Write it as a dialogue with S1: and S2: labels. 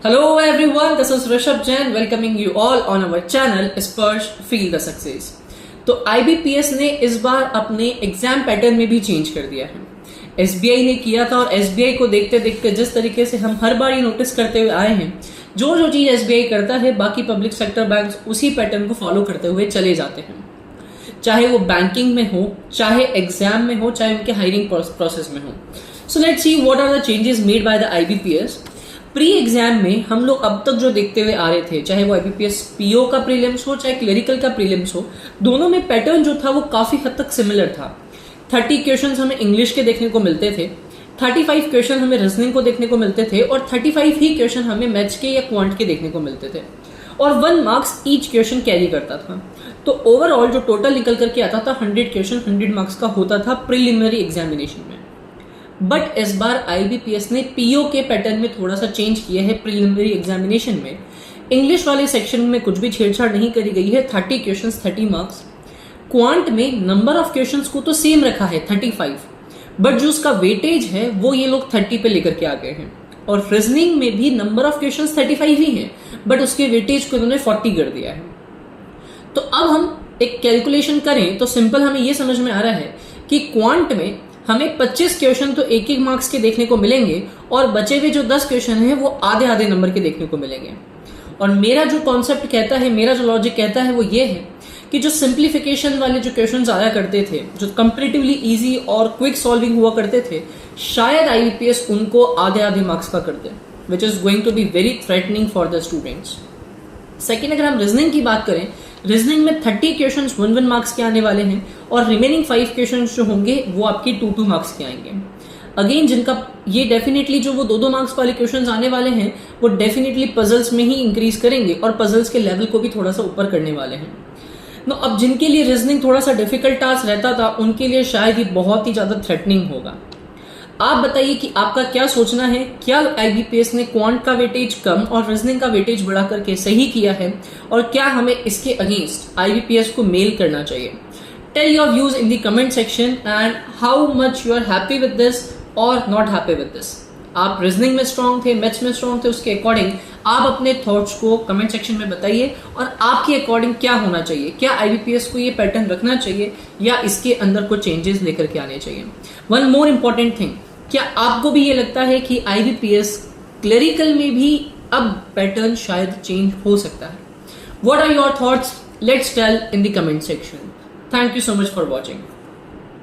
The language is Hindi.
S1: Hello everyone, this is Rishabh Jain welcoming you all on our channel Sparsh Feel the Success। तो IBPS ने इस बार अपने एग्जाम पैटर्न में भी चेंज कर दिया है। SBI ने किया था और SBI को देखते देखते जिस तरीके से हम हर बार ये नोटिस करते हुए आए हैं, जो जो चीज SBI करता है बाकी पब्लिक सेक्टर बैंक्स उसी पैटर्न को फॉलो करते हुए चले जाते हैं, चाहे वो बैंकिंग में हो, चाहे एग्जाम में हो, चाहे उनके हायरिंग प्रोसेस में हो। So let's see what are the changes made by the IBPS। Pre exam में हम लोग अब तक जो देखते हुए आ रहे थे, चाहे वो IBPS PO का प्रीलिम्स हो, चाहे क्लरिकल का प्रीलिम्स हो, दोनों में पैटर्न जो था वो काफी हद तक सिमिलर था। 30 क्वेश्चंस हमें इंग्लिश के देखने को मिलते थे, 35 क्वेश्चन हमें रीजनिंग को देखने को मिलते थे और 35 ही क्वेश्चन हमें मैथ्स के या क्वांट के देखने को मिलते थे और 1 मार्क्स ईच क्वेश्चन कैरी करता था। तो ओवरऑल जो टोटल निकल करके आता था 100 क्वेश्चन 100 मार्क्स का होता था प्रिलिमिनरी एग्जामिनेशन में। बट इस बार IBPS ने PO के पैटर्न में थोड़ा सा चेंज किया है। प्रिलिमिनरी एग्जामिनेशन में इंग्लिश वाले सेक्शन में कुछ भी छेड़छाड़ नहीं करी गई है, 30 क्वेश्चंस 30 मार्क्स। क्वांट में नंबर ऑफ क्वेश्चंस को तो सेम रखा है 35, बट जो उसका वेटेज है वो ये लोग 30 पे लेकर के आ गए हैं। और रीजनिंग में भी नंबर ऑफ क्वेश्चंस 35 ही है, बट उसके वेटेज को इन्होंने 40 कर दिया है। तो अब हम एक कैलकुलेशन करें तो सिंपल हमें ये समझ में आ रहा है कि क्वांट में हमें 25 क्वेश्चन तो एक एक मार्क्स के देखने को मिलेंगे और बचे हुए जो 10 क्वेश्चन हैं वो आधे आधे नंबर के देखने को मिलेंगे। और मेरा जो कॉन्सेप्ट कहता है, मेरा जो लॉजिक कहता है वो ये है कि जो सिंप्लीफिकेशन वाले जो क्वेश्चंस आया करते थे, जो कंपैरेटिवली इजी और क्विक सॉल्विंग हुआ करते थे, शायद IBPS उनको आधे आधे मार्क्स का कर दे, which is going to be very threatening for the students. Second, अगर हम रीजनिंग की बात करें, रीजनिंग में 30 क्वेश्चंस 1 मार्क्स के आने वाले हैं और रिमेनिंग 5 क्वेश्चंस जो होंगे वो आपके 2 मार्क्स के आएंगे। अगेन जिनका ये डेफिनेटली जो वो 2 मार्क्स वाले क्वेश्चंस आने वाले हैं वो डेफिनेटली पजल्स में ही इंक्रीज करेंगे और पजल्स के लेवल को भी थोड़ा सा ऊपर करने वाले हैं। नो अब जिनके लिए रीजनिंग थोड़ा सा डिफिकल्ट टास्क रहता था उनके लिए शायद ये बहुत ही ज्यादा थ्रेटनिंग होगा। आप बताइए कि आपका क्या सोचना है, क्या IBPS ने क्वांट का वेटेज कम और रीजनिंग का वेटेज बढ़ा करके सही किया है और क्या हमें इसके अगेंस्ट IBPS को मेल करना चाहिए? Tell your views in the comment section and how much you are happy with this और नॉट हैप्पी विद दिस। आप रीजनिंग में स्ट्रांग थे, मैथ्स में स्ट्रांग थे, उसके अकॉर्डिंग आप अपने थॉट्स को कमेंट सेक्शन में बताइए और आपके अकॉर्डिंग क्या होना चाहिए। क्या IBPS को ये पैटर्न रखना चाहिए या इसके अंदर कुछ चेंजेस लेकर के आने चाहिए? वन मोर इंपॉर्टेंट थिंग, क्या आपको भी ये लगता है कि IBPS क्लरिकल में भी अब पैटर्न शायद चेंज हो सकता है? What are your thoughts? Let's tell in the comment section. Thank you so much for watching.